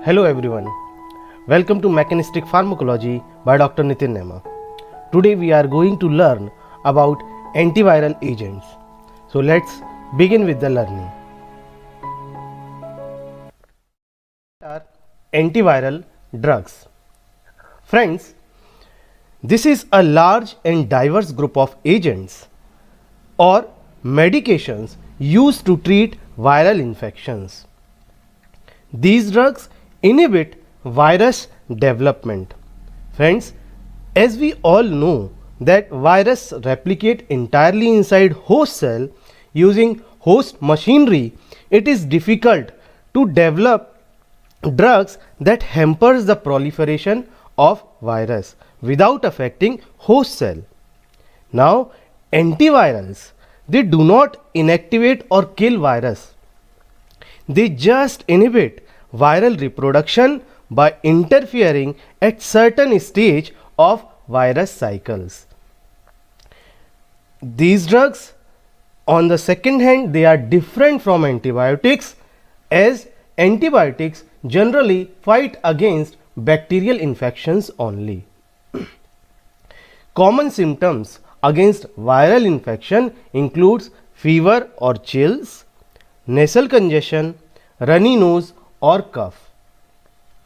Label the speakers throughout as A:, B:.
A: Hello everyone, welcome to Mechanistic Pharmacology by Dr. Nitin Nema. Today we are going to learn about antiviral agents. So let's begin with the learning. Are antiviral drugs. Friends, this is a large and diverse group of agents or medications used to treat viral infections. These drugs inhibit virus development. Friends, as we all know that virus replicate entirely inside host cell using host machinery, it is difficult to develop drugs that hampers the proliferation of virus without affecting host cell. Now, antivirals, they do not inactivate or kill virus. They just inhibit viral reproduction by interfering at certain stage of virus cycles. These drugs, on the second hand, they are different from antibiotics, as antibiotics generally fight against bacterial infections only. Common symptoms against viral infection includes fever or chills, nasal congestion, runny nose or cough.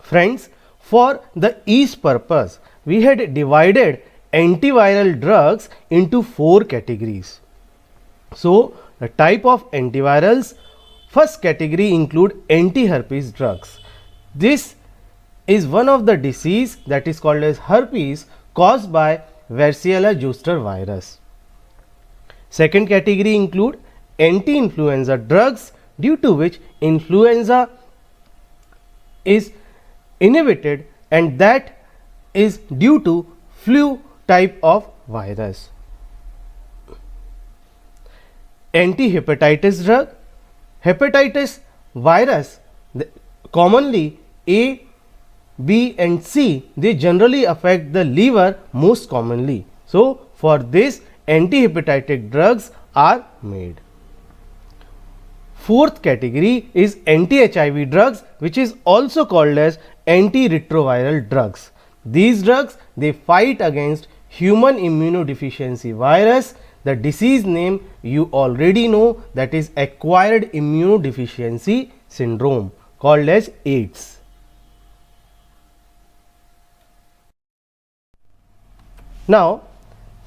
A: Friends, for the ease purpose, we had divided antiviral drugs into 4 categories. So, the type of antivirals, first category include anti-herpes drugs. This is one of the disease that is called as herpes caused by Varicella zoster virus. Second category include anti-influenza drugs, due to which influenza is inhibited, and that is due to flu type of virus. Anti-hepatitis drug, hepatitis virus, commonly A, B and C, they generally affect the liver most commonly. So, for this anti-hepatitic drugs are made. Fourth category is anti-HIV drugs, which is also called as antiretroviral drugs. These drugs, they fight against human immunodeficiency virus. The disease name you already know, that is acquired immunodeficiency syndrome, called as AIDS. Now,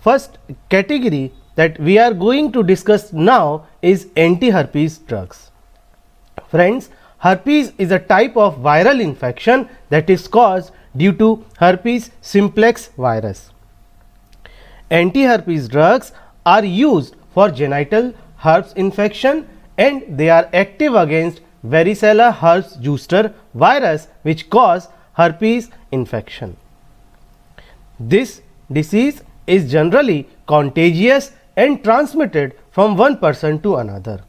A: first category that we are going to discuss now is anti-herpes drugs. Friends, herpes is a type of viral infection that is caused due to herpes simplex virus. Anti-herpes drugs are used for genital herpes infection, and they are active against Varicella herpes zoster virus, which cause herpes infection. This disease is generally contagious and transmitted from one person to another.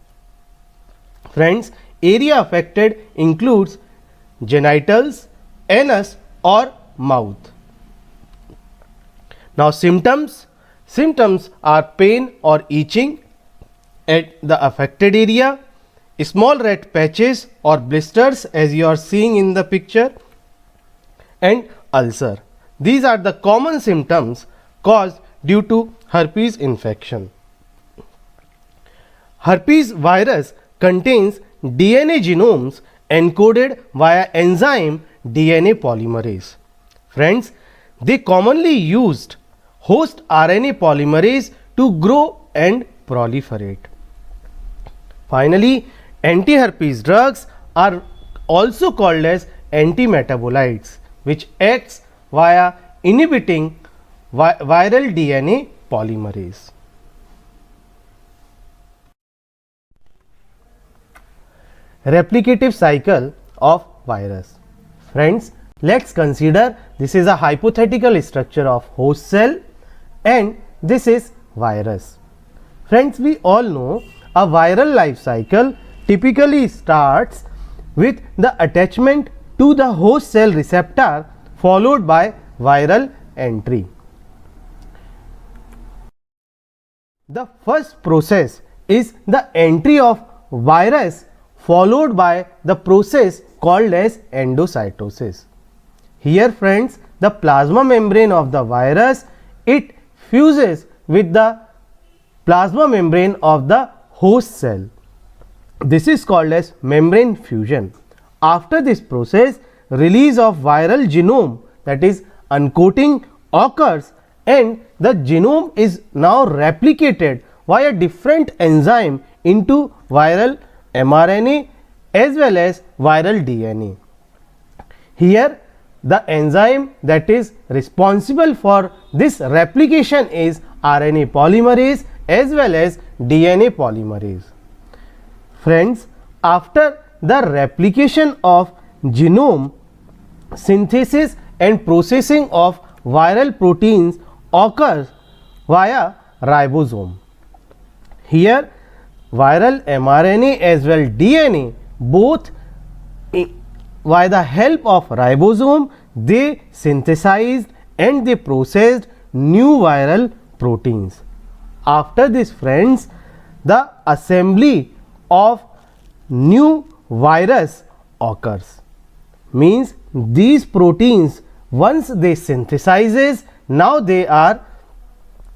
A: Friends, area affected includes genitals, anus or mouth. Now, symptoms are pain or itching at the affected area, small red patches or blisters as you are seeing in the picture, and ulcer. These are the common symptoms caused due to herpes infection. Herpes virus contains DNA genomes encoded via enzyme DNA polymerase. Friends, they commonly used host RNA polymerase to grow and proliferate. Finally, anti-herpes drugs are also called as antimetabolites, which acts via inhibiting viral DNA polymerase. Replicative cycle of virus. Friends, let's consider this is a hypothetical structure of host cell and this is virus. Friends, we all know a viral life cycle typically starts with the attachment to the host cell receptor followed by viral entry. The first process is the entry of virus followed by the process called as endocytosis. Here friends, the plasma membrane of the virus, it fuses with the plasma membrane of the host cell. This is called as membrane fusion. After this process, release of viral genome, that is uncoating, occurs, and the genome is now replicated via different enzyme into viral mRNA as well as viral DNA. Here the enzyme that is responsible for this replication is RNA polymerase as well as DNA polymerase. Friends, after the replication of genome, synthesis and processing of viral proteins occurs via ribosome. Here viral mRNA as well DNA, both by the help of ribosome, they synthesized and they processed new viral proteins. After this friends, the assembly of new virus occurs. Means these proteins, once they synthesizes, now they are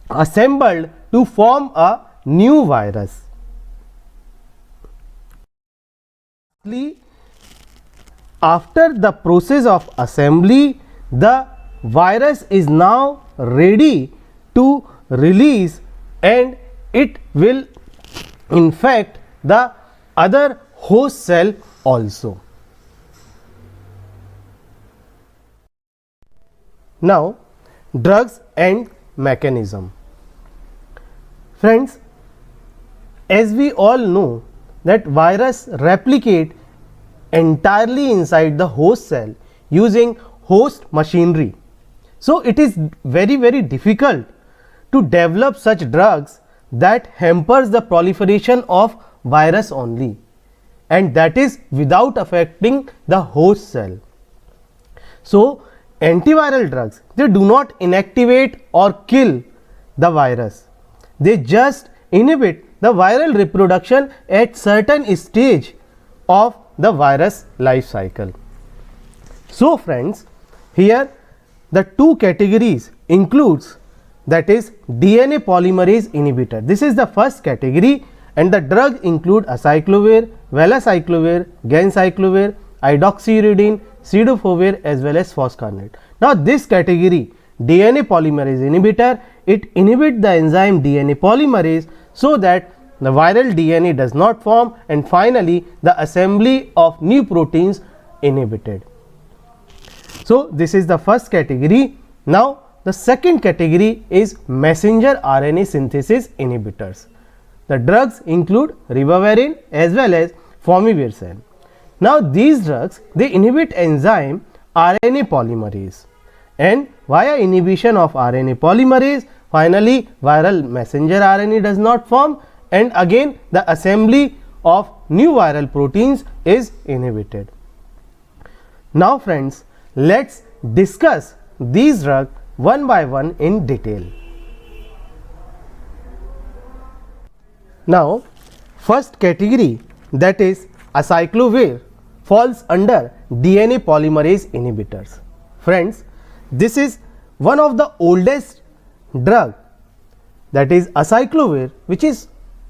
A: assembled to form a new virus. After the process of assembly, the virus is now ready to release and it will infect the other host cell also. Now, drugs and mechanism. Friends, as we all know that virus replicate entirely inside the host cell using host machinery. So it is very difficult to develop such drugs that hampers the proliferation of virus only, and that is without affecting the host cell. So antiviral drugs, they do not inactivate or kill the virus, they just inhibit the viral reproduction at certain stage of the virus life cycle. So friends, here the two categories includes, that is DNA polymerase inhibitor. This is the first category, and the drug include acyclovir, valacyclovir, ganciclovir, idoxuridine, cidofovir as well as foscarnet. Now this category DNA polymerase inhibitor, it inhibits the enzyme DNA polymerase so that the viral DNA does not form, and finally the assembly of new proteins inhibited. So this is the first category. Now the second category is messenger RNA synthesis inhibitors. The drugs include ribavirin as well as formivircin. Now these drugs, they inhibit enzyme RNA polymerase, and via inhibition of RNA polymerase, finally viral messenger RNA does not form, and again the assembly of new viral proteins is inhibited. Now friends, let's discuss these drugs one by one in detail. Now first category, that is acyclovir, falls under DNA polymerase inhibitors. Friends, this is one of the oldest drug, that is acyclovir, which is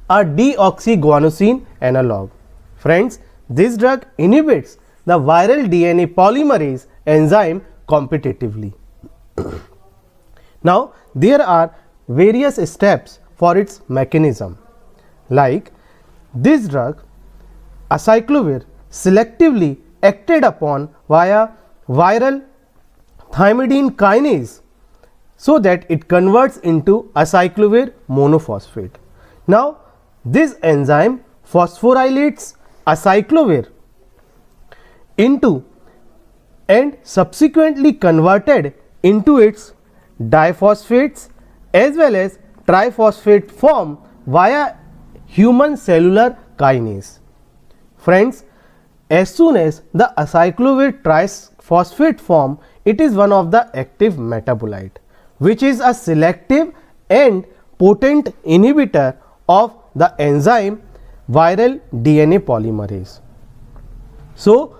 A: a deoxyguanosine analog. Friends, this drug inhibits the viral DNA polymerase enzyme competitively. Now there are various steps for its mechanism, like this drug acyclovir selectively acted upon via viral thymidine kinase so that it converts into acyclovir monophosphate. Now this enzyme phosphorylates acyclovir into and subsequently converted into its diphosphates as well as triphosphate form via human cellular kinase. Friends, as soon as the acyclovir triphosphate form, it is one of the active metabolite, which is a selective and potent inhibitor of the enzyme viral DNA polymerase. So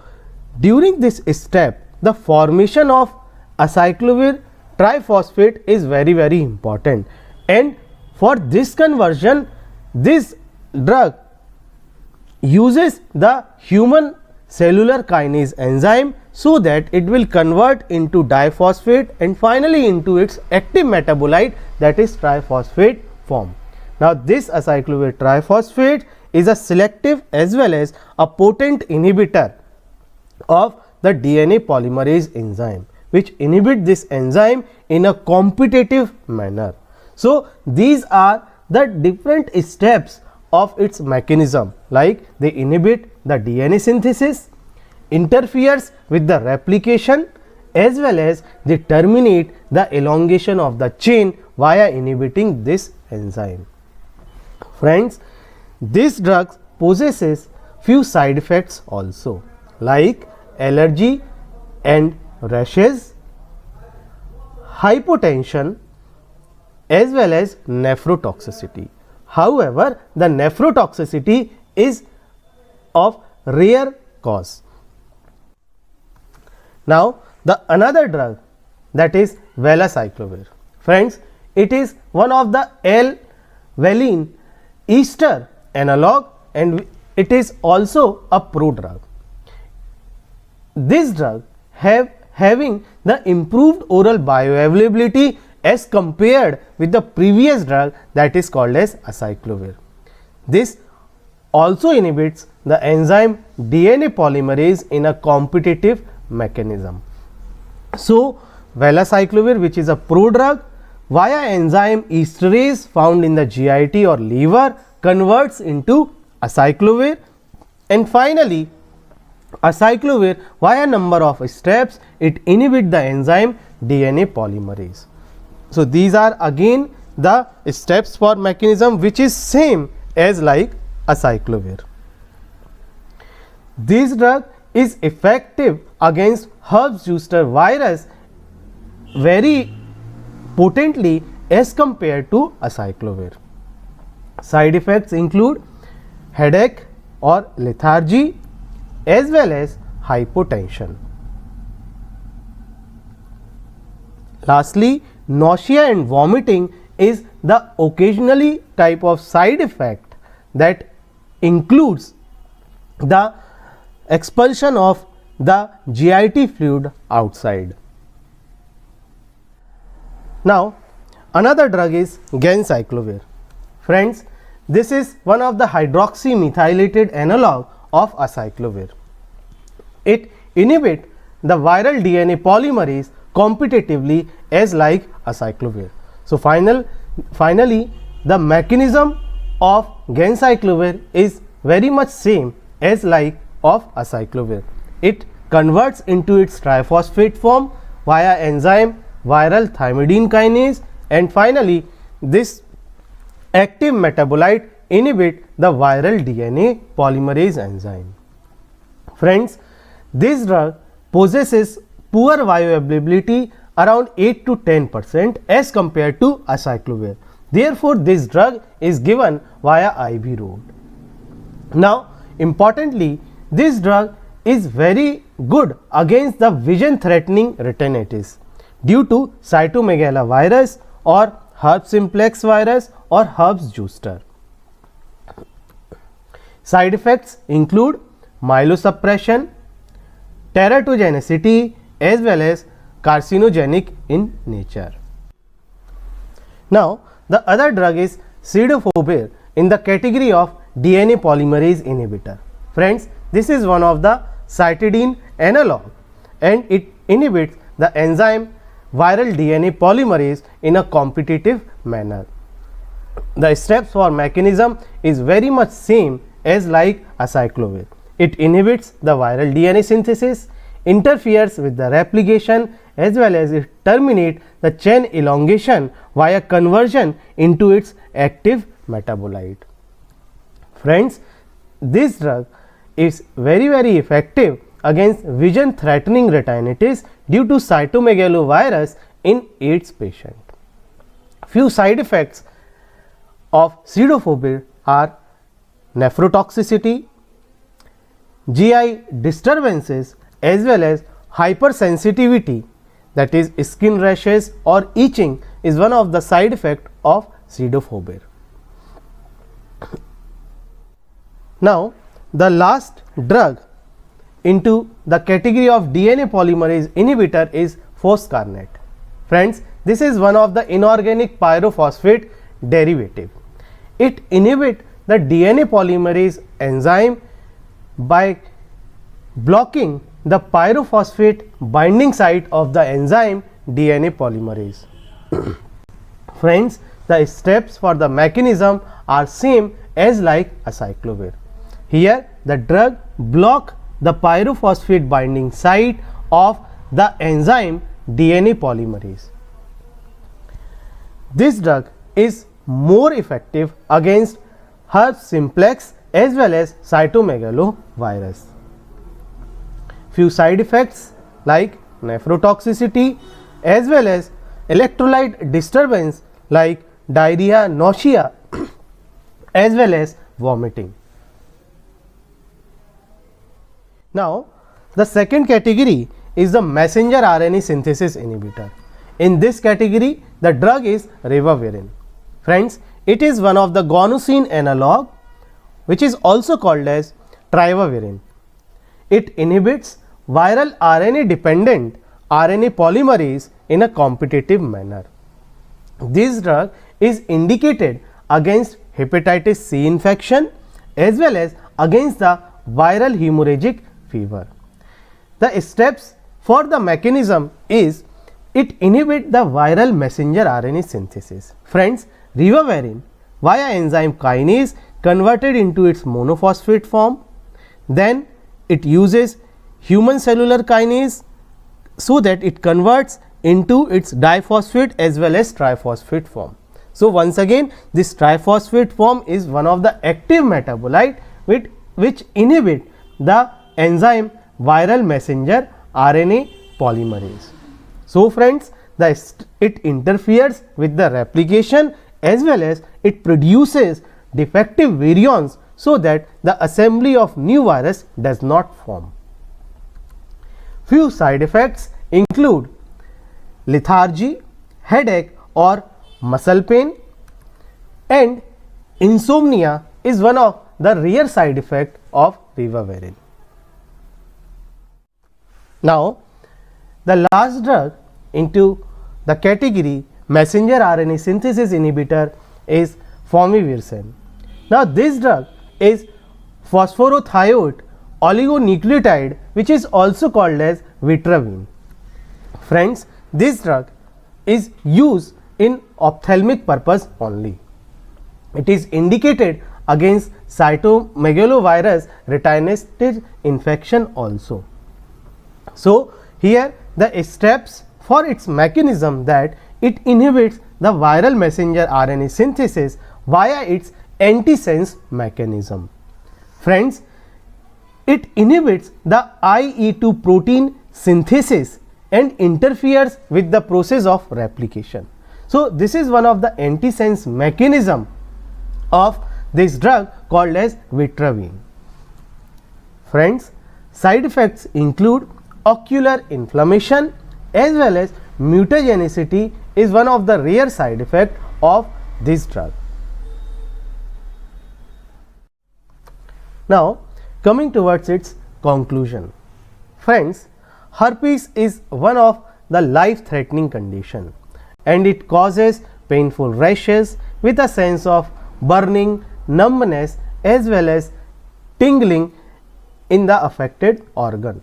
A: during this step, the formation of acyclovir triphosphate is very important, and for this conversion, this drug uses the human cellular kinase enzyme so that it will convert into diphosphate and finally into its active metabolite, that is triphosphate form. Now this acyclovir triphosphate is a selective as well as a potent inhibitor of the DNA polymerase enzyme, which inhibit this enzyme in a competitive manner. So these are the different steps of its mechanism, like they inhibit the DNA synthesis, interferes with the replication, as well as they terminate the elongation of the chain via inhibiting this enzyme. Friends, this drug possesses few side effects also, like allergy and rashes, hypotension, as well as nephrotoxicity. However, the nephrotoxicity is of rare cause. Now the another drug, that is valacyclovir. Friends, it is one of the L-valine ester analog and it is also a prodrug. This drug having the improved oral bioavailability as compared with the previous drug, that is called as acyclovir. This also inhibits the enzyme DNA polymerase in a competitive mechanism. So valacyclovir, which is a prodrug, via enzyme esterase found in the GIT or liver, converts into acyclovir, and finally acyclovir via number of steps it inhibits the enzyme DNA polymerase. So these are again the steps for mechanism which is same as like acyclovir. This drug is effective against Herpes-zoster virus very potently as compared to acyclovir. Side effects include headache or lethargy as well as hypotension. Lastly, nausea and vomiting is the occasionally type of side effect that includes the expulsion of the GIT fluid outside. Now another drug is ganciclovir. Friends, this is one of the hydroxymethylated analog of acyclovir. It inhibits the viral DNA polymerase competitively as like acyclovir. So finally the mechanism of ganciclovir is very much same as like of acyclovir. It converts into its triphosphate form via enzyme viral thymidine kinase, and finally this active metabolite inhibit the viral DNA polymerase enzyme. Friends, this drug possesses poor bioavailability around 8 to 10% as compared to acyclovir. Therefore, this drug is given via IV route. Now importantly, this drug is very good against the vision threatening retinitis due to cytomegalovirus or herpes simplex virus or Herpes-zoster. Side effects include myelosuppression, teratogenicity as well as carcinogenic in nature. Now the other drug is cidofovir in the category of DNA polymerase inhibitor. Friends, this is one of the cytidine analog and it inhibits the enzyme viral DNA polymerase in a competitive manner. The steps for mechanism is very much same as like acyclovir. It inhibits the viral DNA synthesis, interferes with the replication as well as it terminates the chain elongation via conversion into its active metabolite. Friends, this drug is very effective against vision threatening retinitis due to cytomegalovirus in AIDS patient. Few side effects of cidofovir are nephrotoxicity, GI disturbances as well as hypersensitivity, that is skin rashes or itching, is one of the side effect of cidofovir. Now the last drug into the category of DNA polymerase inhibitor is foscarnet. Friends, this is one of the inorganic pyrophosphate derivative. It inhibits the DNA polymerase enzyme by blocking the pyrophosphate binding site of the enzyme DNA polymerase. Friends, the steps for the mechanism are same as like acyclovir. Here the drug block the pyrophosphate binding site of the enzyme DNA polymerase. This drug is more effective against herpes simplex as well as cytomegalovirus. Few side effects like nephrotoxicity as well as electrolyte disturbance like diarrhea, nausea as well as vomiting. Now the second category is the messenger RNA synthesis inhibitor. In this category the drug is ribavirin. Friends, it is one of the guanosine analog which is also called as trivavirin. It inhibits viral RNA dependent RNA polymerase in a competitive manner. This drug is indicated against hepatitis C infection as well as against the viral hemorrhagic fever. The steps for the mechanism is it inhibits the viral messenger RNA synthesis. Friends, ribavirin via enzyme kinase converted into its monophosphate form, then it uses human cellular kinase so that it converts into its diphosphate as well as triphosphate form. So once again this triphosphate form is one of the active metabolite which inhibit the enzyme viral messenger RNA polymerase. So friends, it interferes with the replication as well as it produces defective virions so that the assembly of new virus does not form. Few side effects include lethargy, headache or muscle pain, and insomnia is one of the rare side effect of ribavirin. Now the last drug into the category messenger RNA synthesis inhibitor is formivirsen. Now this drug is phosphorothioate oligonucleotide which is also called as vitravin. Friends, this drug is used in ophthalmic purpose only. It is indicated against cytomegalovirus retinitis infection also. So here the steps for its mechanism that it inhibits the viral messenger RNA synthesis via its antisense mechanism. Friends, it inhibits the IE2 protein synthesis and interferes with the process of replication. So this is one of the antisense mechanism of this drug called as vitravin. Friends, side effects include ocular inflammation as well as mutagenicity is one of the rare side effect of this drug. Now coming towards its conclusion. Friends, herpes is one of the life threatening condition and it causes painful rashes with a sense of burning, numbness as well as tingling in the affected organ.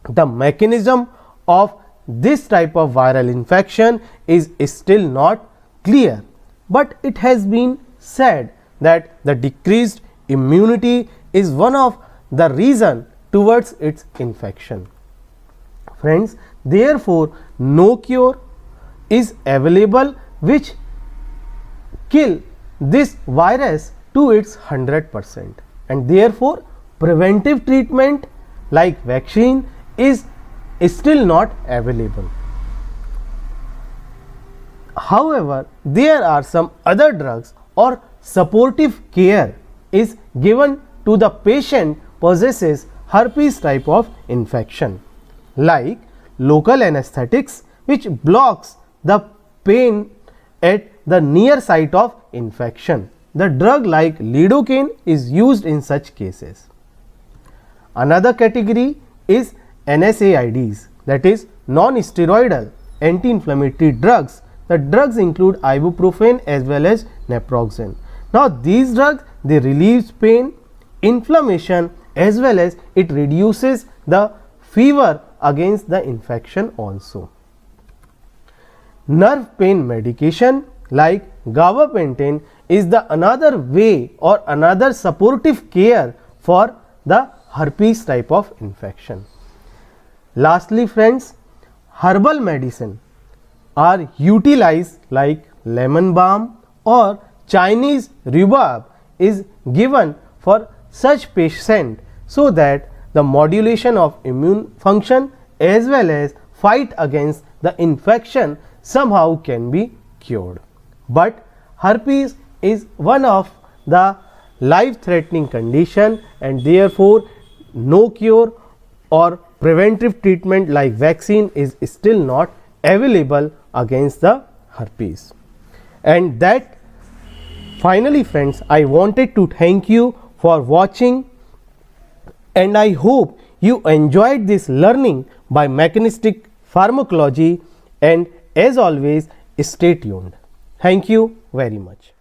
A: The mechanism of this type of viral infection is still not clear, but it has been said that the decreased immunity is one of the reason towards its infection. Friends, therefore no cure is available which kill this virus to its 100%, and therefore preventive treatment like vaccine is still not available. However, there are some other drugs or supportive care is given to the patient possesses herpes type of infection, like local anesthetics, which blocks the pain at the near site of infection. The drug like lidocaine is used in such cases. Another category is NSAIDs, that is non-steroidal anti-inflammatory drugs. The drugs include ibuprofen as well as naproxen. Now these drugs, they relieve pain, inflammation, as well as it reduces the fever against the infection also. Nerve pain medication like gabapentin is the another way or another supportive care for the herpes type of infection. Lastly friends, herbal medicine are utilized like lemon balm or Chinese rhubarb is given for such patient so that the modulation of immune function as well as fight against the infection somehow can be cured. But herpes is one of the life threatening condition, and therefore no cure or preventive treatment like vaccine is still not available against the herpes. And that finally friends, I wanted to thank you for watching, and I hope you enjoyed this learning by mechanistic pharmacology, and as always stay tuned. Thank you very much.